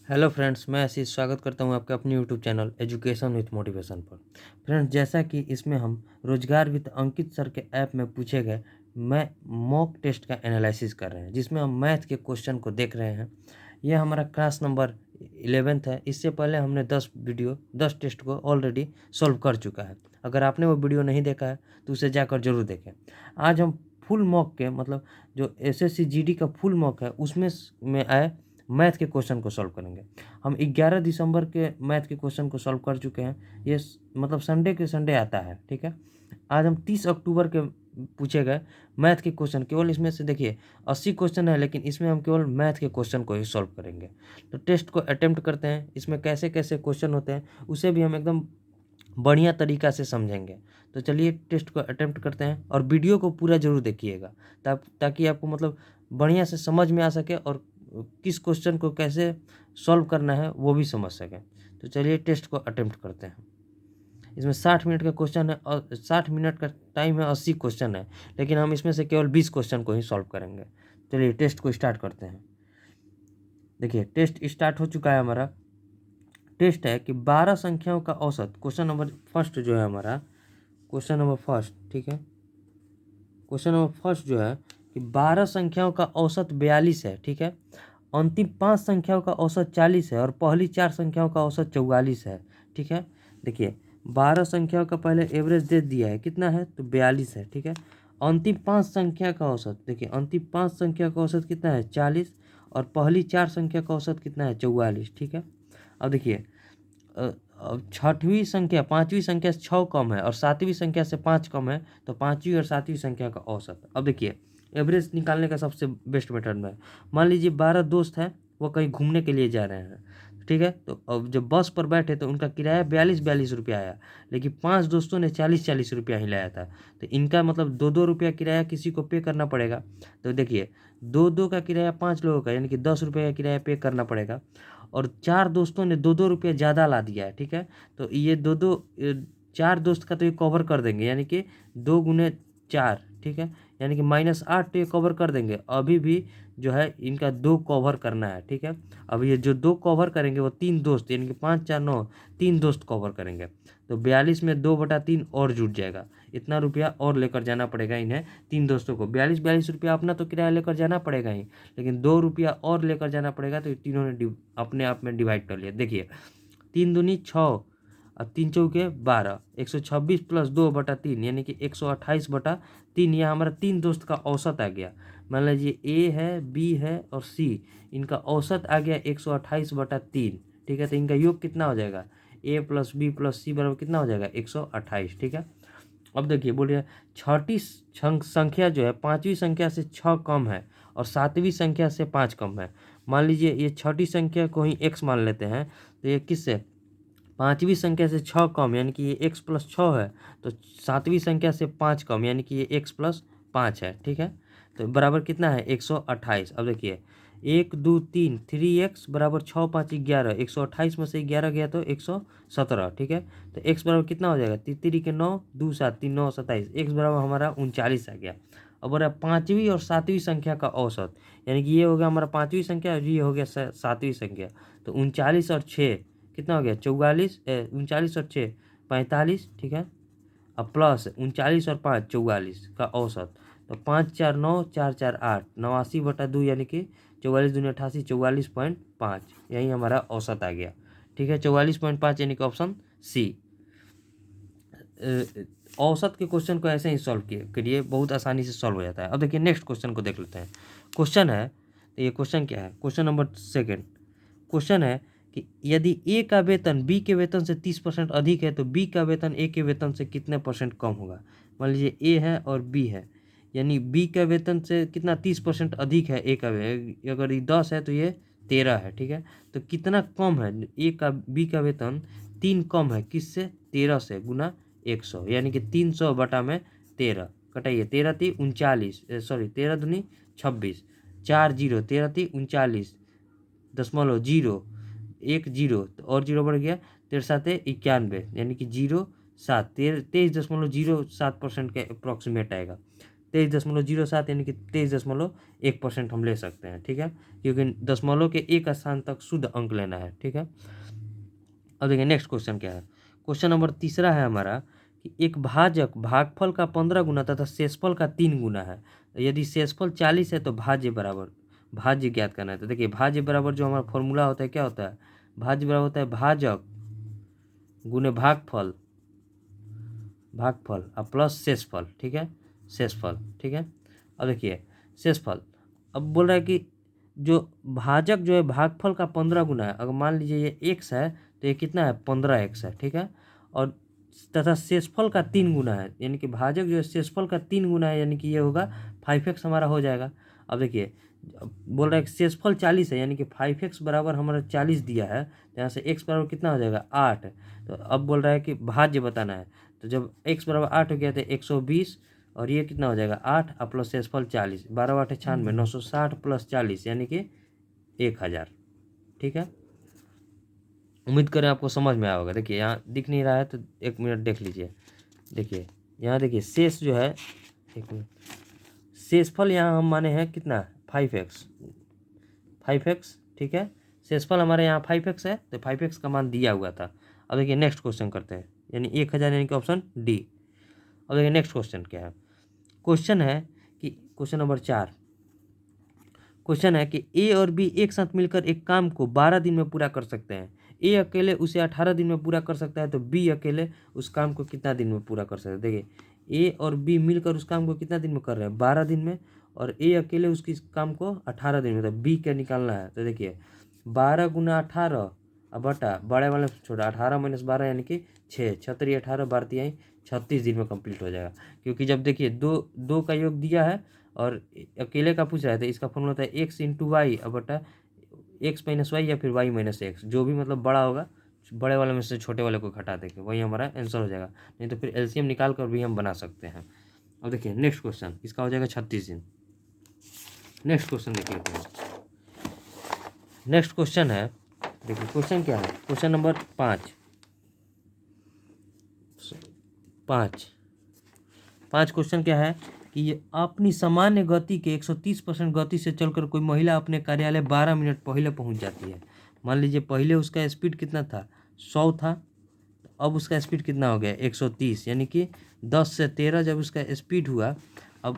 Hello friends, मैं आशीष स्वागत करता हूं आपके अपने YouTube channel education with motivation पर। फ्रेंड्स, जैसा कि इसमें हम रोजगार विद अंकित सर के ऐप में पूछे गए मैं मॉक टेस्ट का एनालिसिस कर रहे हैं, जिसमें हम मैथ के क्वेश्चन को देख रहे हैं। यह हमारा क्लास नंबर 11th है। इससे पहले हमने 10 टेस्ट को ऑलरेडी सॉल्व कर चुका है। अगर आपने वो वीडियो नहीं देखा है तो उसे जाकर जरूर देखें। आज हम फुल मॉक के मतलब जो एसएससी जीडी का फुल मॉक है उसमें आए मैथ के क्वेश्चन को सॉल्व करेंगे। हम 11 दिसंबर के मैथ के क्वेश्चन को सॉल्व कर चुके हैं। ये मतलब संडे के संडे आता है, ठीक है। आज हम 30 अक्टूबर के पूछे गए मैथ के क्वेश्चन, केवल इसमें से देखिए 80 क्वेश्चन है, लेकिन इसमें हम केवल मैथ के क्वेश्चन को ही सॉल्व करेंगे। तो टेस्ट को अटेम्प्ट करते हैं। इसमें कैसे कैसे क्वेश्चन होते हैं उसे भी हम एकदम बढ़िया तरीका से समझेंगे। तो चलिए टेस्ट को अटेम्प्ट करते हैं और वीडियो को पूरा जरूर देखिएगा ताकि आपको मतलब बढ़िया से समझ में आ सके और किस क्वेश्चन को कैसे सॉल्व करना है वो भी समझ सकें। तो चलिए टेस्ट को अटेम्प्ट करते हैं। इसमें 60 मिनट का क्वेश्चन है और 60 मिनट का टाइम है, 80 क्वेश्चन है, लेकिन हम इसमें से केवल 20 क्वेश्चन को ही सॉल्व करेंगे। चलिए टेस्ट को स्टार्ट करते हैं। देखिए टेस्ट स्टार्ट हो चुका है। हमारा टेस्ट है कि 12 संख्याओं का औसत, क्वेश्चन नंबर फर्स्ट जो है हमारा, क्वेश्चन नंबर फर्स्ट, ठीक है। क्वेश्चन नंबर फर्स्ट जो है कि 12 संख्याओं का औसत 42 है, ठीक है। अंतिम 5 संख्याओं का औसत 40 है और पहली 4 संख्याओं का औसत 44 है, ठीक है। देखिए 12 संख्याओं का पहले एवरेज दे दिया है, कितना है तो 42 है, ठीक है। अंतिम 5 संख्या का औसत, देखिए अंतिम 5 संख्या का औसत कितना है 40 और पहली 4 संख्या का औसत कितना है 44, ठीक है। अब देखिए अब छठवीं संख्या, पांचवी संख्या से 6 कम है और सातवीं संख्या से 5 कम है, तो पांचवी और सातवीं संख्या का औसत। अब देखिए एवरेज निकालने का सबसे बेस्ट मेथड में, मान लीजिए 12 दोस्त हैं, वो कहीं घूमने के लिए जा रहे हैं, ठीक है। तो अब जब बस पर बैठे तो उनका किराया 42 रुपया आया, लेकिन 5 दोस्तों ने 40 रुपया ही लाया था। तो इनका मतलब 2 रुपया किराया किसी को पे करना पड़ेगा। तो देखिए 2 का किराया 5 लोगों का, यानी कि 10 रुपये का किराया पे करना पड़ेगा। और 4 दोस्तों ने 2 रुपये ज़्यादा ला दिया है, ठीक है। तो ये 4 दोस्त का तो ये कवर कर देंगे, यानी कि 2 गुने 4, ठीक है, यानी कि -8, तो ये कवर कर देंगे। अभी भी जो है इनका 2 कवर करना है, ठीक है। अब ये जो 2 कवर करेंगे वो 3 दोस्त, यानी कि 5 4 9, 3 दोस्त कवर करेंगे। तो 42 में 2/3 और जुट जाएगा। इतना रुपया और लेकर जाना पड़ेगा इन्हें, 3 दोस्तों को। 42 रुपया अपना तो किराया लेकर जाना पड़ेगा ही, लेकिन 2 रुपया और लेकर जाना पड़ेगा। तो तीनों ने अपने आप में डिवाइड कर लिया। देखिए 3 दूनी 6 और 3 चौके 12, 126 + 2/3, यानी कि 128/3। यह हमारा 3 दोस्त का औसत आ गया। मान लीजिए ए है, बी है और सी, इनका औसत आ गया 128/3, ठीक है। तो इनका योग कितना हो जाएगा, ए प्लस बी प्लस सी बराबर कितना हो जाएगा 128, ठीक है। अब देखिए बोल रहे हैं छठी संख्या जो है पांचवी संख्या से 6 कम है और सातवीं संख्या से 5 कम है। मान लीजिए ये छठी संख्या को ही x मान लेते हैं, तो ये किससे, पांचवी संख्या से 6 कम, यानी कि ये x + 6 है। तो सातवीं संख्या से 5 कम, यानी कि ये x + 5 है, ठीक है। तो बराबर कितना है 128। अब देखिए 1 2 3, 3x बराबर 6 5 11, 128 में से 11 गया तो 117, ठीक है। तो x बराबर कितना हो जाएगा, 3 के 9, 2 7, 3 9 27, x बराबर हमारा 39 आ गया। अब बोला पाँचवीं और सातवीं संख्या का औसत, यानी कि ये हो गया हमारा पाँचवीं संख्या और ये हो गया सातवीं संख्या। तो 39 और 6 कितना हो गया 44, 39 और 6 45, ठीक है। अब प्लस 39 और 5 44 का औसत। तो 5 4 9, 4 4 8, 89/2, यानी कि 44 दूनी 88, 44.5, यही हमारा औसत आ गया, ठीक है। 44.5 यानी कि ऑप्शन सी। औसत के क्वेश्चन को ऐसे ही सॉल्व करिए, बहुत आसानी से सॉल्व हो जाता है। अब देखिए नेक्स्ट क्वेश्चन को देख लेते हैं। क्वेश्चन है, तो ये क्वेश्चन क्या है, क्वेश्चन नंबर सेकेंड। क्वेश्चन है कि यदि ए का वेतन बी के वेतन से 30% अधिक है तो बी का वेतन ए के वेतन से कितने % कम होगा। मान लीजिए ए है और बी है, यानी बी का वेतन से कितना 30% अधिक है ए का अगर ये 10 है तो ये 13 है, ठीक है। तो कितना कम है ए का, बी का वेतन 3 कम है किससे, 13 से, गुना 100, यानी कि 300/13। कटाइए 13 × 3 = 39, सॉरी 13 दूनी 26, 4 0, 13 × 3 = 39, 0.0, 1 0 और 0 बढ़ गया, 13 × 7 = 91, यानी कि 0.7, 23.07% के अप्रॉक्सीमेट आएगा। 23.07 यानी कि 23.1% हम ले सकते हैं, ठीक है, क्योंकि दशमलव के एक स्थान तक शुद्ध अंक लेना है, ठीक है। अब देखिए नेक्स्ट क्वेश्चन क्या है। क्वेश्चन नंबर तीसरा है हमारा कि एक भाजक भागफल का 15 गुना तथा शेषफल का 3 गुना है। यदि शेषफल 40 है तो भाज्य ज्ञात करना है। तो देखिए भाज्य बराबर जो हमारा फॉर्मूला होता है क्या होता है, भाज्य बराबर होता है भाजक गुने भागफल और प्लस शेषफल, ठीक है, शेषफल, ठीक है। अब देखिए शेषफल, अब बोल रहा है कि जो भाजक जो है भागफल का 15 गुना है। अगर मान लीजिए ये x है तो ये कितना है 15x है, ठीक है, और तथा शेषफल का 3 गुना है, यानी कि भाजक जो है शेषफल का 3 गुना है, यानी कि ये होगा 5x हमारा हो जाएगा। अब देखिए बोल रहा है कि शेषफल 40 है, यानी कि 5x बराबर हमारा 40 दिया है, तो यहाँ से x बराबर कितना हो जाएगा 8। तो अब बोल रहा है कि भाज्य बताना है, तो जब x बराबर 8 हो गया तो 120 और ये कितना हो जाएगा 8 और प्लस शेषफल 40, 12 8 96, 960 प्लस 40 यानी कि 1000, ठीक है। उम्मीद करें आपको समझ में आया होगा। देखिए यहाँ दिख नहीं रहा है तो 1 मिनट देख लीजिए। देखिए यहाँ देखिए शेष जो है, 1 मिनट, शेषफल यहाँ हम माने हैं कितना 5x, ठीक है, शेषफल हमारे यहाँ 5x है, तो 5x का मान दिया हुआ था। अब देखिए नेक्स्ट क्वेश्चन करते हैं, यानी 1000 यानी कि ऑप्शन डी। अब देखिए नेक्स्ट क्वेश्चन क्या है। क्वेश्चन है कि क्वेश्चन नंबर 4 क्वेश्चन है कि ए और बी एक साथ मिलकर एक काम को 12 दिन में पूरा कर सकते हैं। ए अकेले उसे 18 दिन में पूरा कर सकता है, तो बी अकेले उस काम को कितना दिन में पूरा कर सकता है। देखिए ए और बी मिलकर उस काम को कितना दिन में कर रहे हैं 12 दिन में, और ए अकेले उसकी काम को 18 दिन में, तो बी क्या निकालना है। तो देखिए 12 गुना 18 अब बटा बड़े वाले छोटा 18 माइनस 12 यानी कि 6, 6 18 12 36 दिन में कंप्लीट हो जाएगा। क्योंकि जब देखिए दो का योग दिया है और अकेले का पूछ रहा है तो इसका फॉर्मूला होता है एक्स इंटू वाई अब बटा एक्स माइनस वाई या फिर वाई माइनस एक्स, जो भी मतलब बड़ा होगा बड़े वाले में से छोटे वाले को घटा देंगे, वही हमारा आंसर हो जाएगा। नहीं तो फिर एलसीएम निकाल कर भी हम बना सकते हैं। अब देखिए नेक्स्ट क्वेश्चन, इसका हो जाएगा 36 दिन। नेक्स्ट क्वेश्चन देखिए, नेक्स्ट क्वेश्चन है, देखिए क्वेश्चन क्या है, क्वेश्चन नंबर 5 क्वेश्चन क्या है कि ये अपनी सामान्य गति के 130% गति से चलकर कोई महिला अपने कार्यालय 12 मिनट पहले पहुंच जाती है। मान लीजिए पहले उसका स्पीड कितना था 100 था, तो अब उसका स्पीड कितना हो गया 130, यानी कि 10 से 13 जब उसका स्पीड हुआ, अब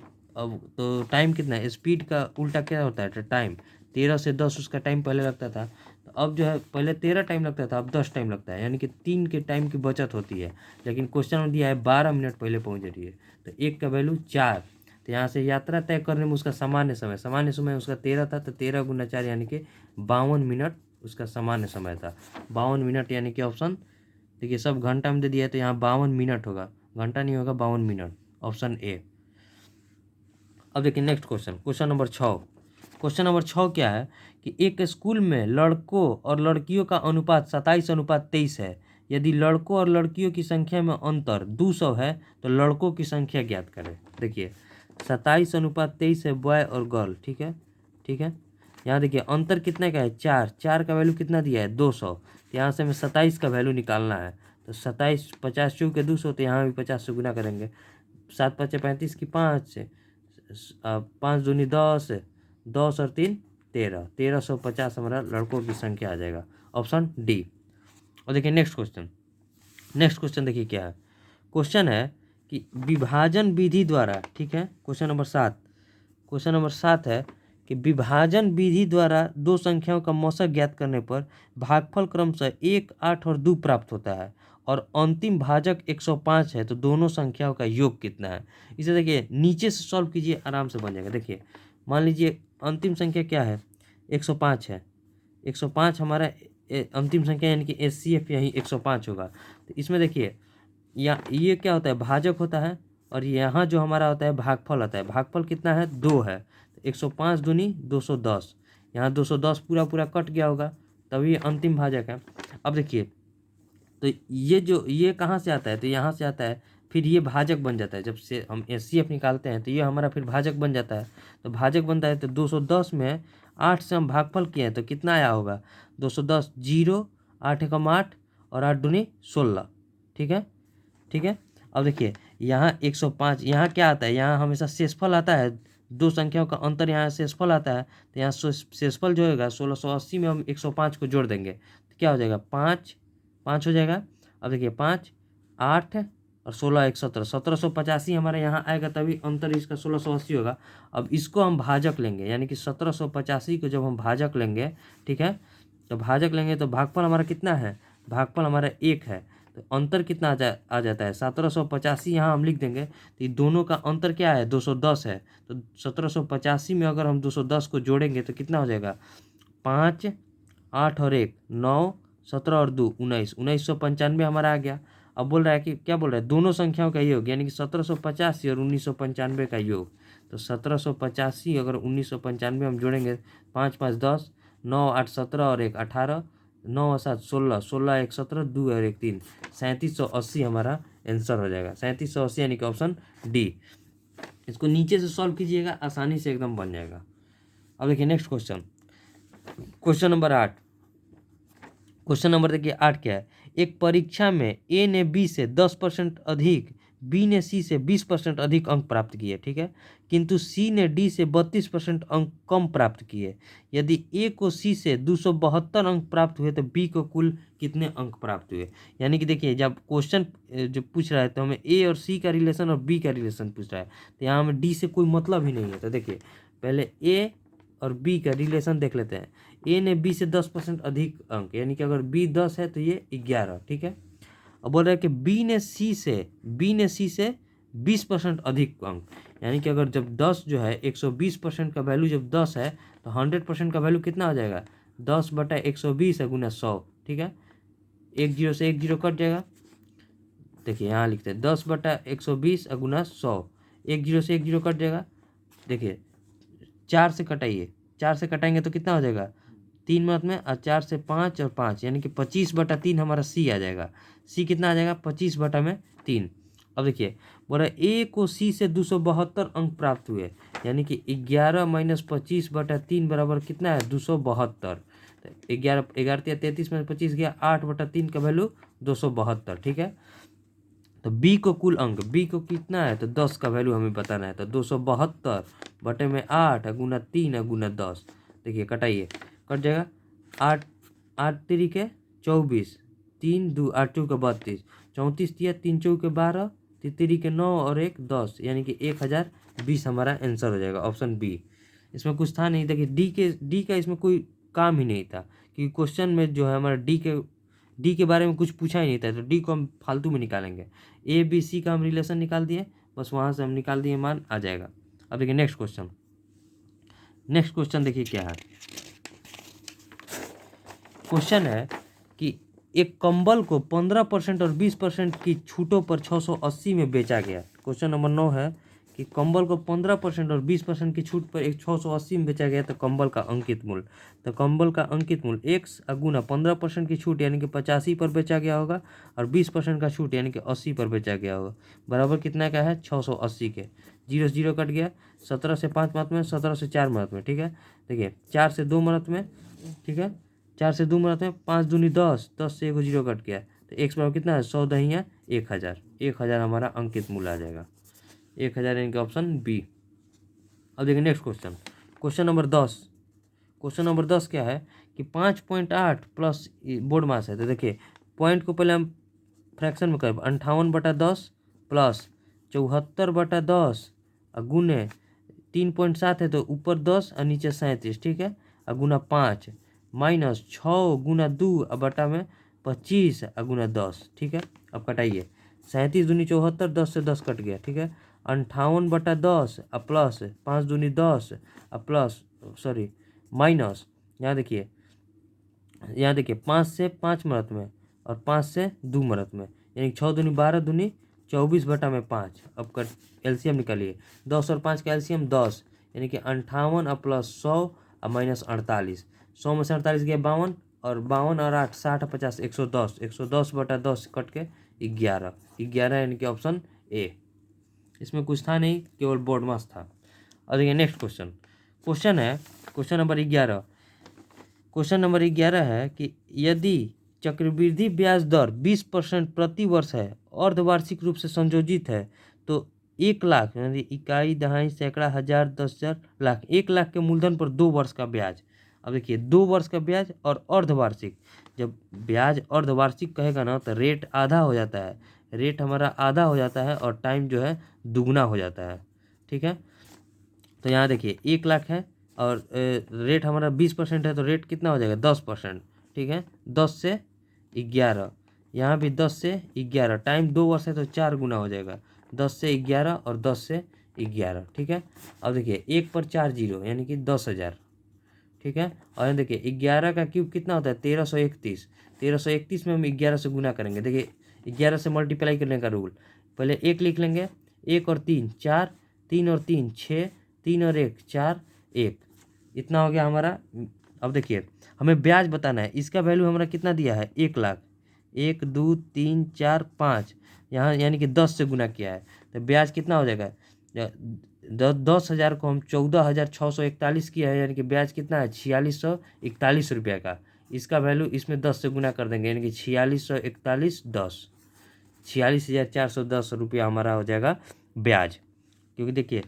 तो टाइम कितना है, स्पीड का उल्टा क्या होता है टाइम, 13 से 10 उसका टाइम पहले लगता था, तो अब जो है पहले 13 टाइम लगता था अब 10 टाइम लगता है, यानी कि 3 के टाइम की बचत होती है। लेकिन क्वेश्चन में दिया है 12 मिनट पहले पहुंच रही है, तो 1 का वैल्यू 4, तो यहाँ से यात्रा तय करने में उसका सामान्य समय उसका 13 था, तो 13 गुना 4 यानी कि 52 मिनट उसका सामान्य समय था। 52 मिनट यानी कि ऑप्शन देखिए सब घंटा में दे दिया है, तो यहाँ 52 मिनट होगा, घंटा नहीं होगा 52 मिनट, ऑप्शन ए। अब देखिए नेक्स्ट क्वेश्चन, क्वेश्चन नंबर 6 क्या है कि एक स्कूल में लड़कों और लड़कियों का अनुपात 27:23 है। यदि लड़कों और लड़कियों की संख्या में अंतर 200 है तो लड़कों की संख्या ज्ञात करें। देखिए 27:23 है बॉय और गर्ल, ठीक है, यहाँ देखिए अंतर कितने का है 4 का वैल्यू कितना दिया है 200, तो यहाँ से हमें 27 का वैल्यू निकालना है। तो 27 50 चौके 200, तो यहाँ भी 50 से गुना करेंगे, 7 5 35 की 5 से 5 दूनी 10, 10 और 3 13, 1350 हमारा लड़कों की संख्या आ जाएगा, ऑप्शन डी। और देखिए नेक्स्ट क्वेश्चन देखिए क्या है। क्वेश्चन है कि विभाजन विधि द्वारा, ठीक है, क्वेश्चन नंबर 7 है कि विभाजन विधि द्वारा दो संख्याओं का मौसक ज्ञात करने पर भागफल क्रमशः 1, 8 और 2 प्राप्त होता है और अंतिम भाजक 105 है, तो दोनों संख्याओं का योग कितना है। इसे देखिए नीचे से सॉल्व कीजिए, आराम से बन जाएगा। देखिए मान लीजिए अंतिम संख्या क्या है 105 है, 105 हमारा अंतिम संख्या यानी कि एचसीएफ यही 105 होगा। तो इसमें देखिए ये क्या होता है भाजक होता है, और यहाँ जो हमारा होता है भागफल होता है। भागफल कितना है 2 है, तो 105 दूनी 210, यहाँ 210 पूरा कट गया होगा, तभी अंतिम भाजक है। अब देखिए तो ये कहाँ से आता है, तो यहाँ से आता है, फिर ये भाजक बन जाता है। जब से हम एचसीएफ निकालते हैं तो ये हमारा फिर भाजक बन जाता है। तो भाजक बनता है तो 210 में 8 से हम भागफल किए हैं तो कितना आया होगा 210, 0 8 एकम 8 और 8 दूनी 16, ठीक है। अब देखिए यहाँ 105, यहाँ क्या आता है, यहाँ हमेशा शेषफल आता है, दो संख्याओं का अंतर यहाँ शेषफल आता है, तो यहाँ शेषफल जो होगा 1680 में हम 105 को जोड़ देंगे तो क्या हो जाएगा, 5 5 हो जाएगा। अब देखिए 5 8 और 16 1 17, 1785 हमारे यहाँ आएगा, तभी अंतर इसका 1680 होगा। अब इसको हम भाजक लेंगे, यानी कि 1785 को जब हम भाजक लेंगे, ठीक है, तो भाजक लेंगे तो भागफल हमारा कितना है, भागफल हमारा 1 है, तो अंतर कितना आ जाता है 1785, यहाँ हम लिख देंगे। तो ये दोनों का अंतर क्या है, 210 है। तो 1785 में अगर हम 210 को जोड़ेंगे तो कितना हो जाएगा, 5 8 और 1 9 17 और 2 19, 1995 हमारा आ गया। अब बोल रहा है कि क्या बोल रहा है, दोनों संख्याओं का योग, यानी कि 1785 और 1995 का योग। तो 1785 अगर 1995 हम जोड़ेंगे, 5 5 10 9 8 17 और 1 18 9 7 16 16 1 17 2 और 1 3, 3780 हमारा आंसर हो जाएगा। 3780 यानी कि ऑप्शन डी। इसको नीचे से सॉल्व कीजिएगा, आसानी से एकदम बन जाएगा। अब देखिए next question, question number 8। Question number देखिए 8 क्या है, एक परीक्षा में ए ने बी से 10% अधिक, बी ने सी से 20% अधिक अंक प्राप्त किए, ठीक है, किंतु सी ने डी से 32% अंक कम प्राप्त किए। यदि ए को सी से 272 अंक प्राप्त हुए तो बी को कुल कितने अंक प्राप्त हुए। यानी कि देखिए जब क्वेश्चन जो पूछ रहा है तो हमें ए और सी का रिलेशन और बी का रिलेशन पूछ रहा है, तो यहाँ हमें डी से कोई मतलब ही नहीं है। तो देखिए पहले ए और बी का रिलेशन देख लेते हैं। ए ने बी से 10% अधिक अंक, यानी कि अगर बी 10 है तो ये 11, ठीक है। अब बोल रहा है कि बी ने सी से 20% अधिक अंक, यानी कि अगर जब 10 जो है 120% का वैल्यू जब 10 है तो 100% का वैल्यू कितना हो जाएगा, 10/120 है गुना 100, ठीक है। 1 0 से 1 0 कट जाएगा। देखिए यहाँ लिखते हैं 10/120 गुना 100, 1 0 से 1 0 कट जाएगा। देखिए 4 से कटाइए, 4 से कटाएंगे तो कितना हो जाएगा, 3 मिनट में, और 4 से 5 और 5, यानी कि 25/3 हमारा सी आ जाएगा। सी कितना आ जाएगा, 25/3। अब देखिए बोला ए को सी से 272 अंक प्राप्त हुए, यानी कि 11 - 25/3 बराबर कितना है, 272। 11 11 33 में 25 गया, 8/3 का वैल्यू 272, ठीक है। तो बी को कुल अंक, बी को कितना है तो 10 का वैल्यू हमें बताना है, तो 272/8 गुना 3 गुना 10। देखिए कटाइए, कट जाएगा, 8 8 3 के 24, 3 2 8 चौके 32, 34 दिया, 3 चौके 12, 3 के 9 और 1 10, यानी कि 1020 हमारा आंसर हो जाएगा, ऑप्शन बी। इसमें कुछ था नहीं। देखिए डी का इसमें कोई काम ही नहीं था, क्योंकि क्वेश्चन में जो है हमारा डी के बारे में कुछ पूछा ही नहीं था, तो डी को हम फालतू में निकालेंगे। ए बी सी का हम रिलेशन निकाल दिए, बस वहाँ से हम निकाल दिए, मान आ जाएगा। अब देखिए नेक्स्ट क्वेश्चन देखिए क्या है। क्वेश्चन है कि एक कंबल को 15% और 20% की छूटों पर 680 में बेचा गया। क्वेश्चन नंबर 9 है कि कंबल को 15% और 20% की छूट पर एक 680 में बेचा गया, तो कंबल का अंकित मूल्य, तो कंबल का अंकित मूल्य एक्स गुना 15% की छूट यानी कि 85 पर बेचा गया होगा, और 20% का छूट यानी कि 80 पर बेचा गया होगा, बराबर कितना का है, 680 के। 0 0 कट गया, 17 से 5 मत में, 17 से 4 मत में, ठीक है। देखिए 4 से 2 मत में, ठीक है, 4 से 2 मत में, 5 दूनी 10, 10 से 1 0 कट गया, तो एक्स बराबर कितना है, 100 दहिया 1000, 1000 हमारा अंकित मूल्य आ जाएगा, 1000 यानी कि ऑप्शन बी। अब देखिए next question number 10। Question number 10 क्या है कि 5.8 प्लस बोर्ड मास है, तो देखिए पॉइंट को पहले हम फ्रैक्शन में करें, 58/10 प्लस 74/10 और गुने 3.7 है तो ऊपर 10 और नीचे 37, ठीक है, और गुना 5 माइनस 6 गुना 2 और बटा में 25 और गुना 10, ठीक है। अब कटाइए, 37 दूनी 74, 10 से 10 कट गया, ठीक है। 58/10 और प्लस 5 दूनी 10 और प्लस माइनस, यहाँ देखिए 5 से 5 मरत में और 5 से 2 मरत में, यानी 6 दूनी 12 दूनी 24 बटा में 5। अब कट एलसीएम निकालिए, 10 और 5 का एलसीएम 10, यानी कि 58 और प्लस 100 और माइनस 48, 100 में से 48 गया 52, और 52 और 8 60 50 110, 110/10 कट के 11 यानी कि ऑप्शन ए। इसमें कुछ था नहीं, केवल बोर्ड मास था। और देखिए नेक्स्ट क्वेश्चन है क्वेश्चन नंबर 11। क्वेश्चन नंबर 11 है कि यदि चक्रवृद्धि ब्याज दर 20% प्रति वर्ष है, अर्धवार्षिक रूप से संयोजित है, तो 1 लाख यानी इकाई, दहाई, सैकड़ा, हज़ार, 10,000, लाख, 1 लाख के मूलधन पर 2 वर्ष का ब्याज। अब देखिए 2 वर्ष का ब्याज और अर्धवार्षिक। जब ब्याज अर्धवार्षिक कहेगा ना तो रेट आधा हो जाता है, रेट हमारा आधा हो जाता है और टाइम जो है दुगना हो जाता है। ठीक है, तो यहाँ देखिए 1 लाख है और रेट हमारा 20% है, तो रेट कितना हो जाएगा 10%। ठीक है, 10 से 11, यहाँ भी 10 से 11, टाइम 2 वर्ष है तो 4 गुना हो जाएगा, 10 से 11 और 10 से 11। ठीक है, अब देखिए 1 पर 4 जीरो यानी कि 10,000। ठीक है, और यहाँ देखिए 11 का क्यूब कितना होता है 1331, 1331 में हम 11 से गुना करेंगे। देखिए 11 से मल्टीप्लाई करने का रूल, पहले 1 लिख लेंगे, 1 और 3 4, 3 और 3 6, 3 और 1 4, 1, इतना हो गया हमारा। अब देखिए हमें ब्याज बताना है, इसका वैल्यू हमारा कितना दिया है 1 लाख, 1 2 3 4 5, यहाँ यानी कि 10 से गुना किया है, तो ब्याज कितना हो जाएगा 10,000 को हम 14,641 किया है, यानी कि ब्याज कितना है 4641 रुपये का। इसका वैल्यू इसमें 10 से गुना कर देंगे, यानी कि 4641 10, 46,410 रुपया हमारा हो जाएगा ब्याज। क्योंकि देखिए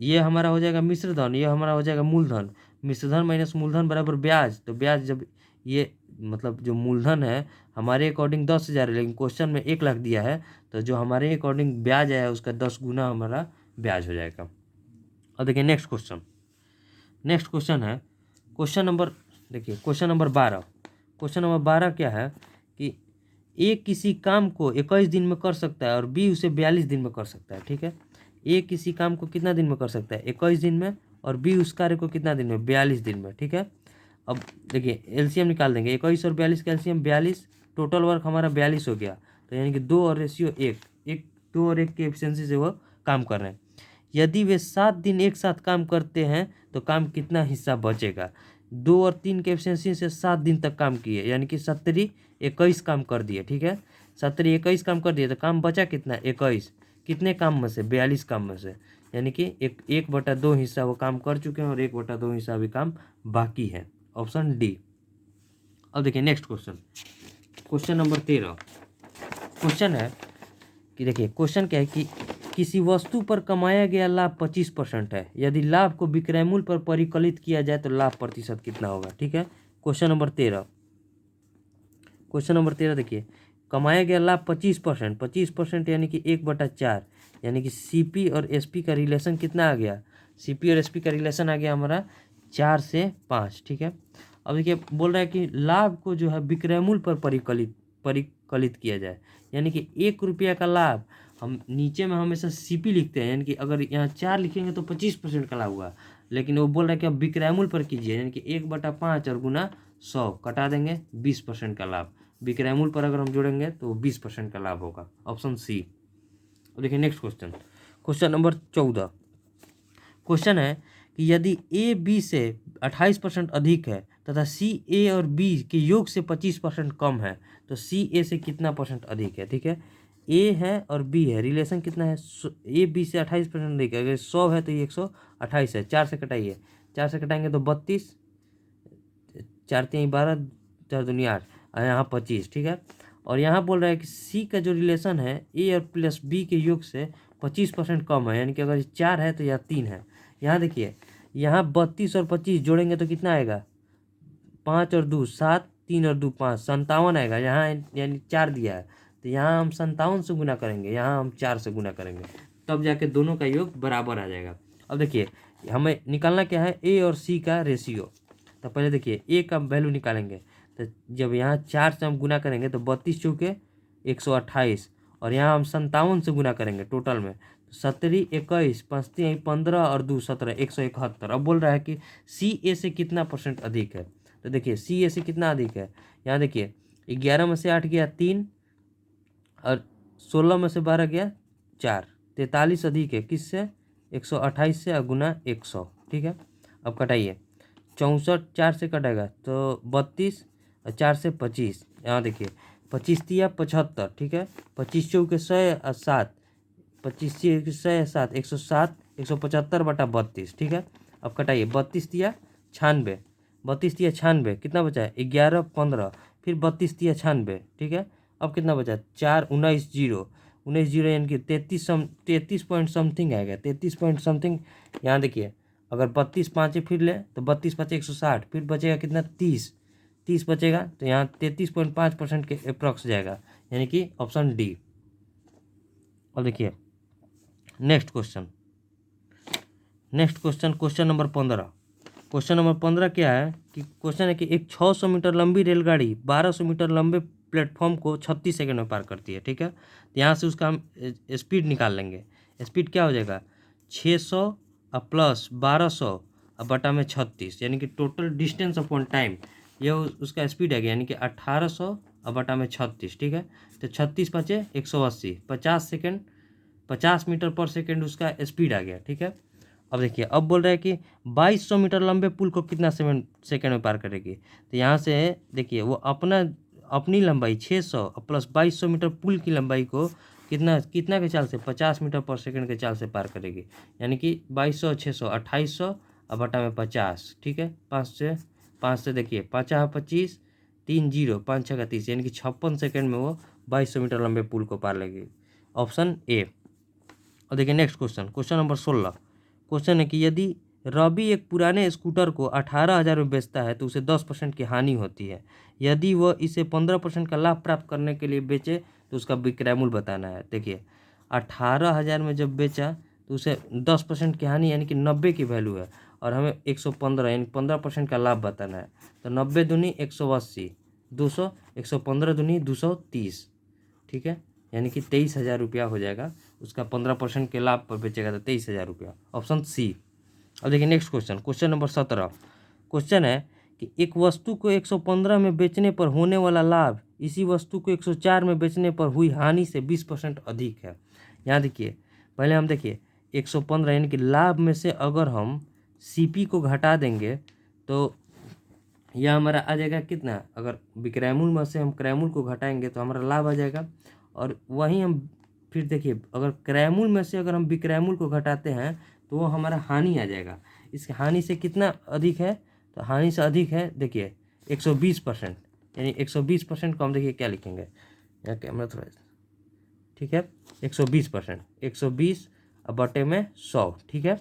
ये हमारा हो जाएगा मिश्र धन, ये हमारा हो जाएगा मूलधन, मिश्र धन माइनस मूलधन बराबर ब्याज। तो ब्याज जब ये मतलब जो मूलधन है हमारे अकॉर्डिंग 10,000 है, लेकिन क्वेश्चन में 1 लाख दिया है, तो जो हमारे अकॉर्डिंग ब्याज है उसका 10 गुना हमारा ब्याज हो जाएगा। अब देखिए नेक्स्ट क्वेश्चन है क्वेश्चन नंबर, देखिए क्वेश्चन नंबर 12। क्वेश्चन नंबर 12 क्या है कि ए किसी काम को 21 दिन में कर सकता है और बी उसे 42 दिन में कर सकता है। ठीक है, ए किसी काम को कितना दिन में कर सकता है 21 दिन में, और बी उस कार्य को कितना दिन में 42 दिन में। ठीक है, अब देखिए एलसीएम निकाल देंगे, 21 और 42 का एलसीएम 42, टोटल वर्क हमारा 42 हो गया, तो यानी कि 2 और रेशियो 1, 2 और 1 की एफिशिएंसी से वो काम कर रहे हैं। यदि वे 7 दिन एक साथ काम करते हैं तो काम कितना हिस्सा बचेगा। 2 और 3 के एफिशिएंसी से 7 दिन तक काम किए, यानी कि 17 21 काम कर दिए। ठीक है, 17 21 काम कर दिए, तो काम बचा कितना 21, कितने काम में से 42 काम में से, यानी कि 1/2 हिस्सा वो काम कर चुके हैं और 1/2 हिस्सा अभी काम बाकी है, ऑप्शन डी। अब देखिए नेक्स्ट क्वेश्चन नंबर 13। क्वेश्चन है कि देखिए क्वेश्चन क्या है कि किसी वस्तु पर कमाया गया लाभ 25% है, यदि लाभ को विक्रय मूल्य पर परिकलित किया जाए तो लाभ प्रतिशत कितना होगा। ठीक है, क्वेश्चन नंबर 13 देखिए कमाया गया लाभ 25%, 25% यानी कि 1/4, यानी कि सीपी और एसपी का रिलेशन कितना आ गया, सीपी और एसपी का रिलेशन आ गया हमारा 4 से 5। ठीक है, अब देखिए बोल रहा है कि लाभ को जो है विक्रय मूल्य पर परिकलित किया जाए, यानी कि 1 रुपया का लाभ, हम नीचे में हमेशा सीपी लिखते हैं, यानी कि अगर यहाँ 4 लिखेंगे तो 25% का लाभ हुआ, लेकिन वो बोल रहा है कि अब विक्रय मूल्य पर कीजिए, यानी कि 1/5 और गुना 100 कटा देंगे 20% का लाभ, विक्रय मूल्य पर अगर हम जोड़ेंगे तो 20% का लाभ होगा, ऑप्शन सी। देखिए नेक्स्ट क्वेश्चन नंबर 14। क्वेश्चन है कि यदि ए बी से 28% अधिक है तथा सी ए और बी के योग से 25% कम है तो सी ए से कितना परसेंट अधिक है। ठीक है, ए है और बी है, रिलेशन कितना है ए बी से 28% अधिक है, अगर 100 है तो ये 128 है, 4 से कटाइए, 4 से कटाएंगे तो 32, 4 3 12, 4 दूनी 8 और यहाँ 25। ठीक है, और यहाँ बोल रहा है कि सी का जो रिलेशन है ए और प्लस बी के योग से 25% कम है, यानी कि अगर 4 है तो यह 3 है। यहाँ देखिए यहाँ 32 और 25 जोड़ेंगे तो कितना आएगा 5 और 2 7, 3 और 2 5, 57 आएगा। यहाँ यानी 4 दिया है तो यहाँ हम 57 से गुना करेंगे, यहाँ हम 4 से गुना करेंगे, तब जाके दोनों का योग बराबर आ जाएगा। अब देखिए हमें निकालना क्या है ए और सी का रेशियो, तो पहले देखिए ए का वैल्यू निकालेंगे, तो जब यहाँ 4 से हम गुना करेंगे तो 32 चौके 128, और यहाँ हम 57 से गुना करेंगे टोटल में, 17 21 5 3 15 और 2 17, 171। अब बोल रहा है कि सी ए से कितना परसेंट अधिक है, तो देखिए सी ए से कितना अधिक है, यहाँ देखिए 11 में से 8 गया 3 और 16 में से 12 गया 4, 43 अधिक है किससे 128 से, और गुना 100। ठीक है, अब कटाइए 64 4 से कटेगा तो 32 और 4 से 25, यहाँ देखिए 25 दिया 75। ठीक है, 25 चौके 100 और 7, 25 100 7, 107, 175/32। ठीक है, अब कटाइए 32 दिया 96, 32 दिया 96, कितना बचा है 11 15, फिर 32 दिया 96। ठीक है, अब कितना बचा 4 19 0, 19 जीरो यानी कि 33 पॉइंट समथिंग आएगा, 33 पॉइंट समथिंग। यहाँ देखिए अगर 32 पाँचे फिर ले तो 32 पाँचे 160, फिर बचेगा कितना 30 बचेगा, तो यहाँ 33.5% के अप्रॉक्स जाएगा, यानी कि ऑप्शन डी। और देखिए next question question number 15। Question number 15 क्या है कि क्वेश्चन है कि एक 600 मीटर लंबी रेलगाड़ी 1200 मीटर लंबे प्लेटफॉर्म को 36 सेकंड में पार करती है, ठीक है। तो यहाँ से उसका हम स्पीड निकाल लेंगे। स्पीड क्या हो जाएगा 600 प्लस 1200 बटा में 36, यानी कि टोटल डिस्टेंस अपॉन टाइम, ये उसका स्पीड आ गया, यानी कि 1800 बटा में 36, ठीक है। तो 36 पाँचे 180, 50 सेकेंड 50 मीटर पर सेकेंड उसका स्पीड आ गया, ठीक है। अब देखिए अब बोल रहा है कि 2200 मीटर लंबे पुल को कितना सेकेंड में पार करेगी। तो यहाँ से देखिए वो अपनी लंबाई 600 प्लस 2200 मीटर पुल की लंबाई को कितना के चाल से 50 मीटर पर सेकेंड के चाल से पार करेगी, यानी कि 2200 600 2800 बटा में 50, ठीक है। 5 से देखिए 5 25 3 0 5 6 30, यानी कि 56 सेकेंड में वो 2200 मीटर लंबे पुल को पार लेगी, ऑप्शन ए। और देखिए नेक्स्ट क्वेश्चन नंबर 16। क्वेश्चन है कि यदि रवि एक पुराने स्कूटर को 18,000 में बेचता है तो उसे 10% की हानि होती है। यदि वह इसे 15% का लाभ प्राप्त करने के लिए बेचे तो उसका विक्रय मूल्य बताना है। देखिए 18,000 में जब बेचा तो उसे 10% की हानि यानी कि 90 की वैल्यू है, और हमें 115 यानी 15% का लाभ बताना है। तो 90 दूनी 180, 200, 115 दूनी 230, ठीक है, यानी कि 23,000 रुपया हो जाएगा। उसका 15% के लाभ पर बेचेगा तो 23,000 रुपया, ऑप्शन सी। अब देखिए नेक्स्ट क्वेश्चन नंबर 17। क्वेश्चन है कि एक वस्तु को 115 में बेचने पर होने वाला लाभ इसी वस्तु को 104 में बेचने पर हुई हानि से 20% अधिक है। यहाँ देखिए पहले हम देखिए 115 यानी कि लाभ में से अगर हम सीपी को घटा देंगे तो यह हमारा आ जाएगा कितना, अगर विक्रय मूल्य में से हम क्रय मूल्य को घटाएंगे तो हमारा लाभ आ जाएगा। और वहीं हम फिर देखिए अगर क्रय मूल्य में से अगर हम विक्रय मूल्य को घटाते हैं तो वो हमारा हानि आ जाएगा। इस हानि से कितना अधिक है, तो हानि से अधिक है देखिए 120%, यानी 120% को हम देखिए क्या लिखेंगे, यहाँ कैमरा थोड़ा, ठीक है, 120%, 120 बटे में 100, ठीक है।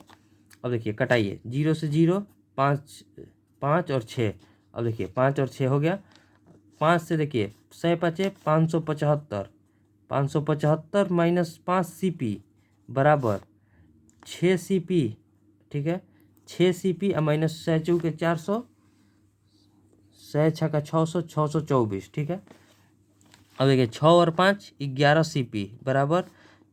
अब देखिए कटाइए 0 से 0, 5 और 6, अब देखिए 5 और 6 हो गया। 5 से देखिए 6 5 575, 575 माइनस 5 CP बराबर 6 CP, ठीक है, 6 CP और माइनस 6 चौके 400, 6 6 का 600, 624, ठीक है। अब देखिए 6 और 5 11 CP बराबर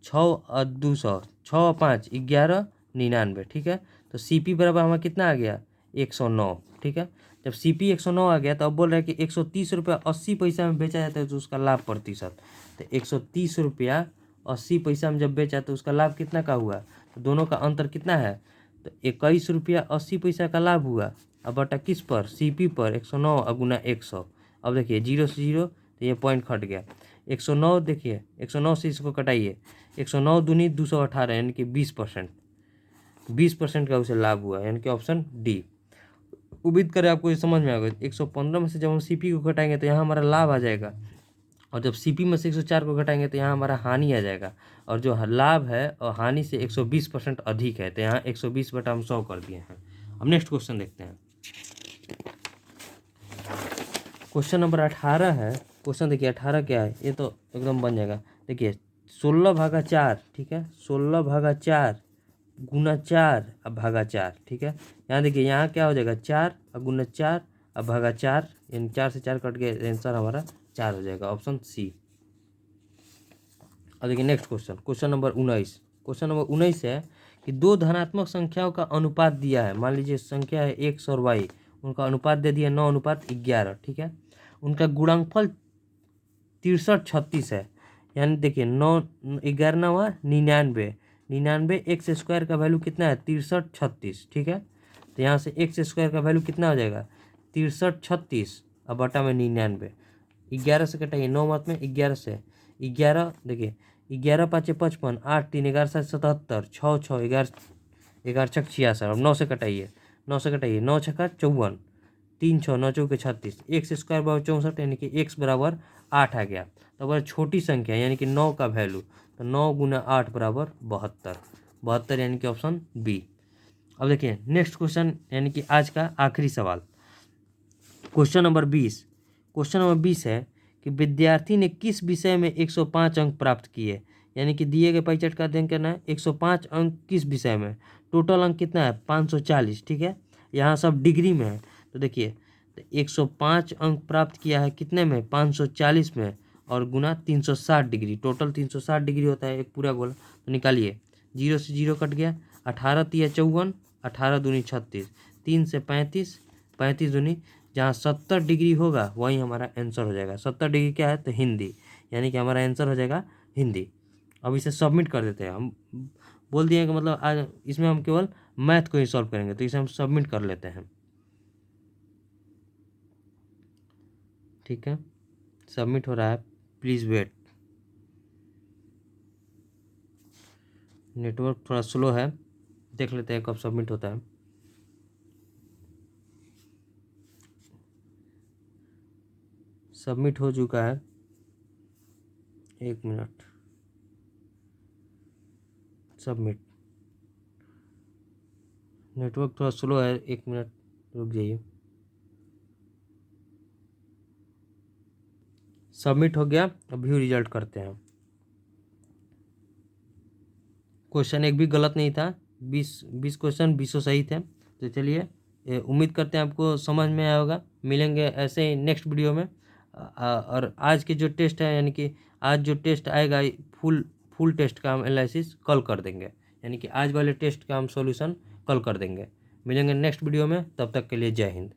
6 और 200, 6 और 5 11 99, ठीक है। तो CP बराबर हमारा कितना आ गया 109, ठीक है। जब CP 109 आ गया तो अब बोल रहा है कि 130 रुपया 80 पैसा में बेचा जाता है तो उसका लाभ प्रतिशत, तो 130 रुपया 80 पैसा में जब बेचा तो उसका लाभ कितना का हुआ, तो दोनों का अंतर कितना है, तो 21 रुपया 80 पैसा का लाभ हुआ। अब बटा किस पर, CP पर 109 गुना 100। अब देखिए 0 से 0 तो ये पॉइंट कट गया, 109 देखिए 109 से इसको कटाइए, 109 दूनी 218 यानी कि 20%, 20% का उसे लाभ हुआ, यानी कि ऑप्शन डी। उम्मीद करें आपको ये समझ में आ गया। 115 में से जब हम CP को घटाएंगे तो यहाँ हमारा लाभ आ जाएगा, और जब CP में से 104 को घटाएंगे तो यहाँ हमारा हानि आ जाएगा, और जो लाभ है और हानि से 120% अधिक है, तो यहाँ 120 बटा हम 100 कर दिए हैं। अब नेक्स्ट क्वेश्चन देखते हैं। क्वेश्चन नंबर 18 है। क्वेश्चन देखिए 18 क्या है, ये तो एकदम बन जाएगा। देखिए 16/4, ठीक है, 16/4 गुना 4 अब भागा 4, ठीक है। यहाँ देखिए यहाँ क्या हो जाएगा 4 गुना 4 अब भागा 4, यानी 4 से 4 कट के आंसर हमारा 4 हो जाएगा, ऑप्शन सी। और देखिए next question number 19। Question number 19 है कि दो धनात्मक संख्याओं का अनुपात दिया है। मान लीजिए संख्या है x और y, उनका अनुपात दे दिया 9:11, ठीक है। उनका गुणनफल 63 36 है, यानी देखिए 9 11 9 99, 99 एक्स स्क्वायर का वैल्यू कितना है 63 36, ठीक है। तो यहाँ से एक्स स्क्वायर का वैल्यू कितना हो जाएगा 63 36 अब बटा में 99, 11 से कटाइए 9 मत में 11 से 11, देखिए 11 5 55, 8 3 11 7 77, 6 6 11 11 6 66, अब 9 से कटाइए 9 से कटाइए 9 6 54, 3 6 9 चौके 36, एक्स स्क्वायर बराबर 64 यानी कि एक्स बराबर 8 आ गया। तो अगर छोटी संख्या यानी कि 9 का वैल्यू, तो 9 गुना 8 बराबर 72, 72 यानी कि ऑप्शन बी। अब देखिए नेक्स्ट क्वेश्चन यानी कि आज का आखिरी सवाल, क्वेश्चन नंबर 20। क्वेश्चन नंबर 20 है कि विद्यार्थी ने किस विषय में 105 अंक प्राप्त किए, यानी कि दिए गए परिचय का अध्ययन करना है। 105 अंक किस विषय में, टोटल अंक कितना है 540, ठीक है। यहाँ सब डिग्री में है, तो देखिए तो 105 अंक प्राप्त किया है कितने में, 540 में, और गुना 360 डिग्री, टोटल 360 डिग्री होता है एक पूरा गोला। तो निकालिए, 0 से 0 कट गया, 18 तिया 54, 18 दूनी 36, 3 से 35, 35 दूनी, जहाँ 70 डिग्री होगा वही हमारा आंसर हो जाएगा। 70 डिग्री क्या है, तो हिंदी, यानी कि हमारा आंसर हो जाएगा हिंदी। अब इसे सबमिट कर देते हैं। हम बोल दिए कि मतलब आज इसमें हम केवल मैथ को ही सॉल्व करेंगे, तो इसे हम सबमिट कर लेते हैं। ठीक है, सबमिट हो रहा है, प्लीज़ वेट। नेटवर्क थोड़ा स्लो है, देख लेते हैं कब सबमिट होता है। सबमिट हो चुका है, 1 मिनट, सबमिट। नेटवर्क थोड़ा स्लो है, 1 मिनट रुक जाइए। सबमिट हो गया, अब व्यू रिजल्ट करते हैं। क्वेश्चन एक भी गलत नहीं था, 20 क्वेश्चन 20 सही थे। तो चलिए, उम्मीद करते हैं आपको समझ में आया होगा। मिलेंगे ऐसे ही नेक्स्ट वीडियो में। और आज के जो टेस्ट है, यानी कि आज जो टेस्ट आएगा फुल टेस्ट का हम एनालिसिस कल कर देंगे, यानी कि आज वाले टेस्ट का हम सॉल्यूशन कल कर देंगे। मिलेंगे नेक्स्ट वीडियो में, तब तक के लिए जय हिंद।